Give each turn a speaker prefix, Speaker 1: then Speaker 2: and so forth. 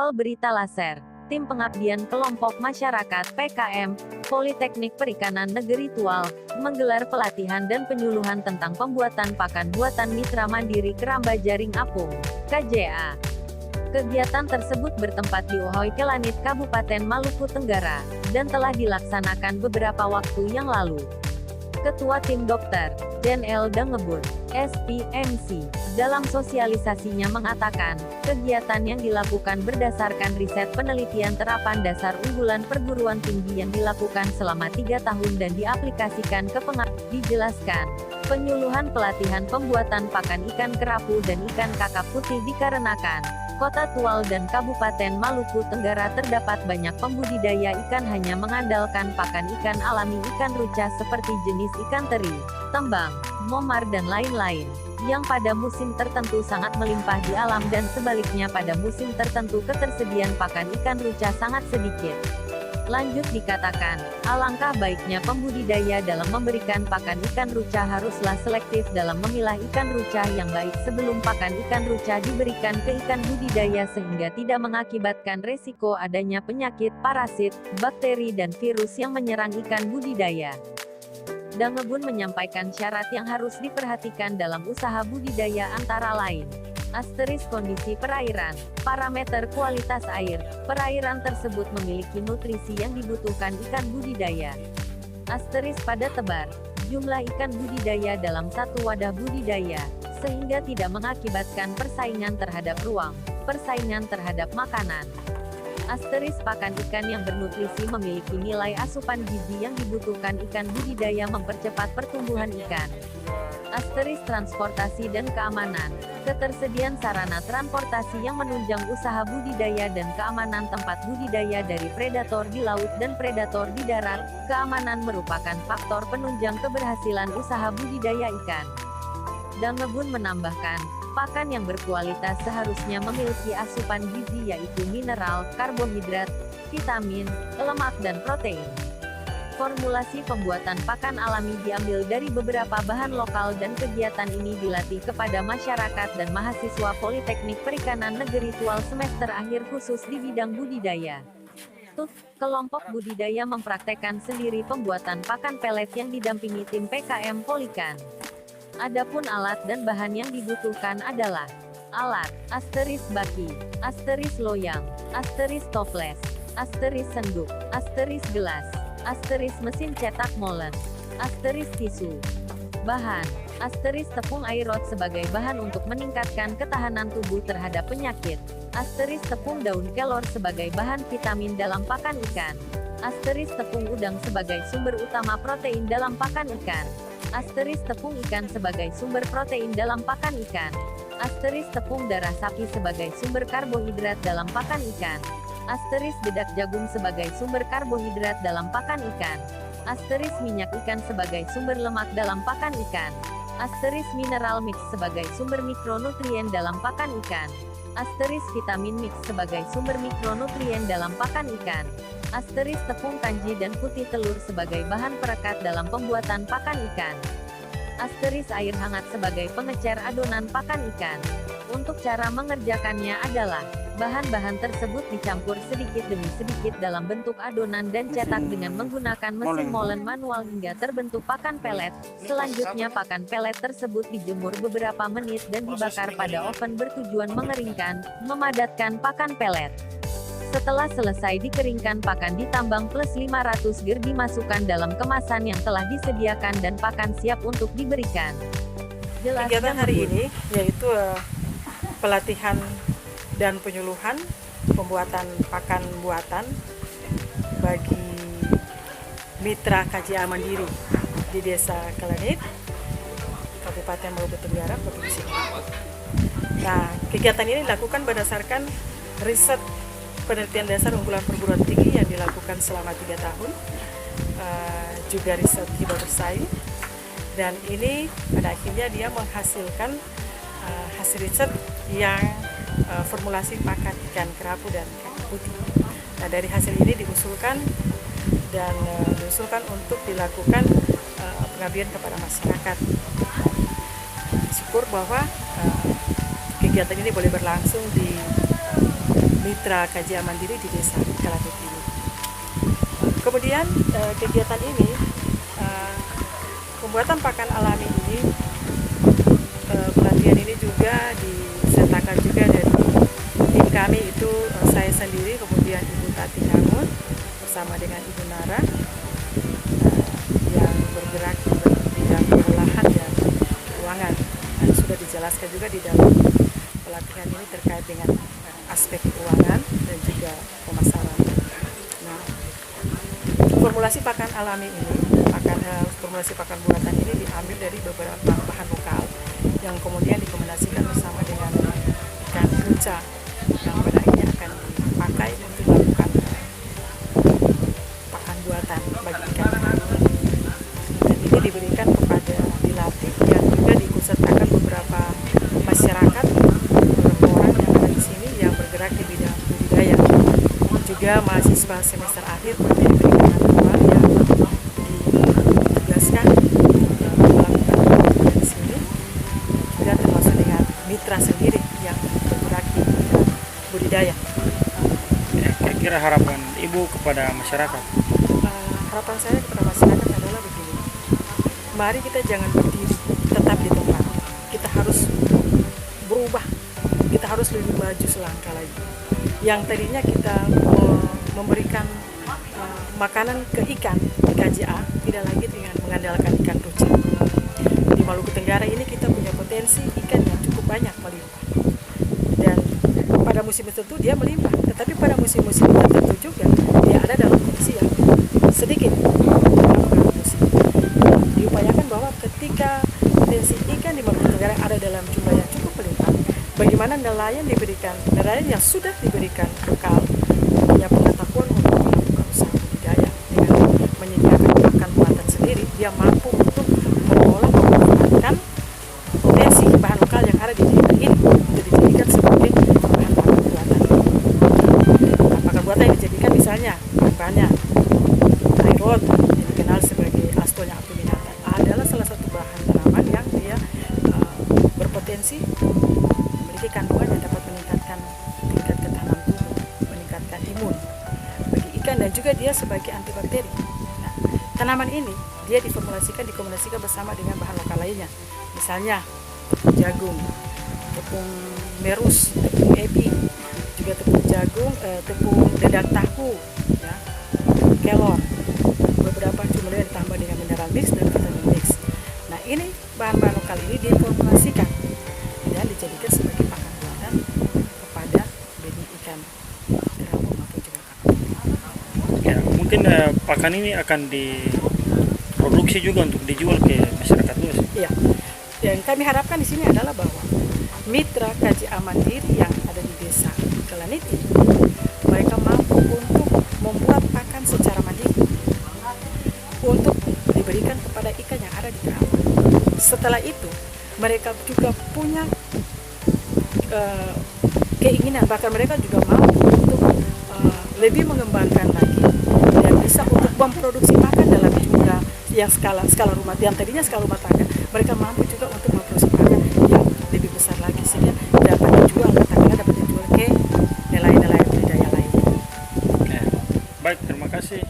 Speaker 1: Visual berita laser, Tim Pengabdian Kelompok Masyarakat (PKM) Politeknik Perikanan Negeri Tual menggelar pelatihan dan penyuluhan tentang pembuatan pakan buatan Mitra Mandiri Keramba Jaring Apung (KJA). Kegiatan tersebut bertempat di Uhoy Kelanit, Kabupaten Maluku Tenggara, dan telah dilaksanakan beberapa waktu yang lalu. Ketua Tim Dr. Den L. Dangebun, SPMC, dalam sosialisasinya mengatakan, kegiatan yang dilakukan berdasarkan riset penelitian terapan dasar unggulan perguruan tinggi yang dilakukan selama 3 tahun dan diaplikasikan ke dijelaskan. Penyuluhan pelatihan pembuatan pakan ikan kerapu dan ikan kakap putih dikarenakan Kota Tual dan Kabupaten Maluku Tenggara terdapat banyak pembudidaya ikan hanya mengandalkan pakan ikan alami ikan ruca seperti jenis ikan teri, tembang, momar dan lain-lain, yang pada musim tertentu sangat melimpah di alam dan sebaliknya pada musim tertentu ketersediaan pakan ikan ruca sangat sedikit. Lanjut dikatakan, alangkah baiknya pembudidaya dalam memberikan pakan ikan ruca haruslah selektif dalam memilah ikan ruca yang baik sebelum pakan ikan ruca diberikan ke ikan budidaya sehingga tidak mengakibatkan resiko adanya penyakit, parasit, bakteri dan virus yang menyerang ikan budidaya. Dangebun menyampaikan syarat yang harus diperhatikan dalam usaha budidaya antara lain. Kondisi perairan, parameter kualitas air, perairan tersebut memiliki nutrisi yang dibutuhkan ikan budidaya. Pada tebar, jumlah ikan budidaya dalam satu wadah budidaya, sehingga tidak mengakibatkan persaingan terhadap ruang, persaingan terhadap makanan. Pakan ikan yang bernutrisi memiliki nilai asupan gizi yang dibutuhkan ikan budidaya mempercepat pertumbuhan ikan. Transportasi dan keamanan, ketersediaan sarana transportasi yang menunjang usaha budidaya dan keamanan tempat budidaya dari predator di laut dan predator di darat. Keamanan merupakan faktor penunjang keberhasilan usaha budidaya ikan. Dangebun menambahkan, pakan yang berkualitas seharusnya memiliki asupan gizi yaitu mineral, karbohidrat, vitamin, lemak dan protein. Formulasi pembuatan pakan alami diambil dari beberapa bahan lokal dan kegiatan ini dilatih kepada masyarakat dan mahasiswa Politeknik Perikanan Negeri Tual semester akhir khusus di bidang budidaya. Kelompok budidaya mempraktekkan sendiri pembuatan pakan pelet yang didampingi tim PKM Polikan. Adapun alat dan bahan yang dibutuhkan adalah alat, baki, loyang, toples, senduk, gelas, mesin cetak molen, tisu. Bahan, tepung airot sebagai bahan untuk meningkatkan ketahanan tubuh terhadap penyakit, tepung daun kelor sebagai bahan vitamin dalam pakan ikan, tepung udang sebagai sumber utama protein dalam pakan ikan, tepung ikan sebagai sumber protein dalam pakan ikan, tepung darah sapi sebagai sumber karbohidrat dalam pakan ikan, dedak jagung sebagai sumber karbohidrat dalam pakan ikan, minyak ikan sebagai sumber lemak dalam pakan ikan, mineral mix sebagai sumber mikronutrien dalam pakan ikan, vitamin mix sebagai sumber mikronutrien dalam pakan ikan, tepung kanji dan putih telur sebagai bahan perekat dalam pembuatan pakan ikan, air hangat sebagai pengecer adonan pakan ikan. Untuk cara mengerjakannya adalah, bahan-bahan tersebut dicampur sedikit demi sedikit dalam bentuk adonan dan cetak dengan menggunakan mesin molen manual hingga terbentuk pakan pelet. Selanjutnya pakan pelet tersebut dijemur beberapa menit dan dibakar pada oven bertujuan mengeringkan, memadatkan pakan pelet. Setelah selesai dikeringkan pakan ditambang plus 500 ger dimasukkan dalam kemasan yang telah disediakan dan pakan siap untuk diberikan.
Speaker 2: Kegiatan hari ini yaitu pelatihan dan penyuluhan pembuatan pakan buatan bagi mitra KJA Mandiri di Desa Kelanit, Kabupaten Maluku Tenggara, Provinsi. Nah, kegiatan ini dilakukan berdasarkan riset penelitian dasar unggulan perguruan tinggi yang dilakukan selama 3 tahun, juga riset hibah bersaing, dan ini pada akhirnya dia menghasilkan hasil riset yang formulasi pakan ikan kerapu dan kakap putih. Nah, dari hasil ini diusulkan untuk dilakukan pengabdian kepada masyarakat. Syukur bahwa kegiatan ini boleh berlangsung di mitra KJA Mandiri di Desa Kalanit ini. Kemudian kegiatan ini, pembuatan pakan alami ini, pelatihan ini juga disertakan juga dari tim kami itu, saya sendiri, kemudian Ibu Tati Ngangun bersama dengan Ibu Nara yang bergerak di bidang pengolahan dan keuangan. Sudah dijelaskan juga di dalam pelatihan ini terkait dengan aspek keuangan dan juga pemasaran. Nah, formulasi pakan alami ini, formulasi pakan buatan ini diambil dari beberapa bahan lokal yang kemudian dikombinasikan bersama dengan ikan ruca yang pada akhirnya akan dipakai untuk melakukan pakan buatan bagi ikan. Dan ini diberikan kepada, dilatih dan juga diikutsertakan beberapa masyarakat, beberapa orang yang ada di sini yang bergerak di bidang budidaya. Juga mahasiswa semester akhir berpengalaman yang ditugaskan melakukan budidaya di sini, juga termasuk dengan mitra sendiri yang bergerak di bidang budidaya.
Speaker 3: Kira-kira harapan Ibu kepada masyarakat?
Speaker 2: Harapan saya kepada masyarakat adalah begini, mari kita jangan berdiri tetap di tempat, kita harus berubah, kita harus lebih maju selangkah lagi. Yang tadinya kita memberikan makanan ke ikan di KJA, tidak lagi dengan mengandalkan ikan ruca. Di Maluku Tenggara ini kita punya potensi ikan yang cukup banyak melimpah, dan pada musim tertentu dia melimpah, tetapi pada musim-musim tertentu juga dia ada dalam kondisi yang sedikit. Diupayakan bahwa ketika potensi ikan di Maluku Tenggara ada dalam jumlah yang cukup melimpah, bagaimana nelayan yang sudah diberikan bekal, punya pengetahuan untuk melakukan usaha budidaya dengan menyediakan pakan buatan sendiri, dia mampu untuk mengolah memanfaatkan potensi bahan lokal yang ada di daerah ini untuk dijadikan sebagai bahan pakan buatan. Bahan pakan buatan yang dijadikan misalnya bahannya airot yang dikenal sebagai Astonia acuminata adalah salah satu bahan tanaman yang dia berpotensi memiliki kandungan yang dapat meningkatkan tingkat ketahanan tubuh, meningkatkan imun bagi ikan, dan juga dia sebagai antibakteri. Nah, tanaman ini dia dikombinasikan bersama dengan bahan lokal lainnya, misalnya tepung jagung, tepung merus, tepung ebi, juga tepung jagung, tepung dedak tahu, ya, kelor, beberapa jumlah ditambah dengan mineral mix dan vitamin mix. Nah, ini bahan-bahan lokal ini diformulasikan dan dijadikan sebagai pakan buatan kepada benih ikan terapung maupun juga kakap.
Speaker 3: Ya, mungkin pakan ini akan diproduksi juga untuk dijual ke masyarakat luas.
Speaker 2: Iya. Yang kami harapkan di sini adalah bahwa mitra KJA Mandiri yang ada di Desa Kalanit ini, mereka mampu untuk membuat pakan secara mandiri untuk diberikan kepada ikan yang ada di terapung. Setelah itu, mereka juga punya keinginan, bahkan mereka juga mampu untuk lebih mengembangkan lagi dan bisa untuk memproduksi pakan dalam jumlah yang skala rumah, yang tadinya skala rumah tangga, mereka mampu juga untuk memproduksi pakan yang lebih besar lagi sehingga dapat dijual, katakanlah dapat dijual ke nelayan-nelayan budidaya lainnya.
Speaker 3: Baik, terima kasih.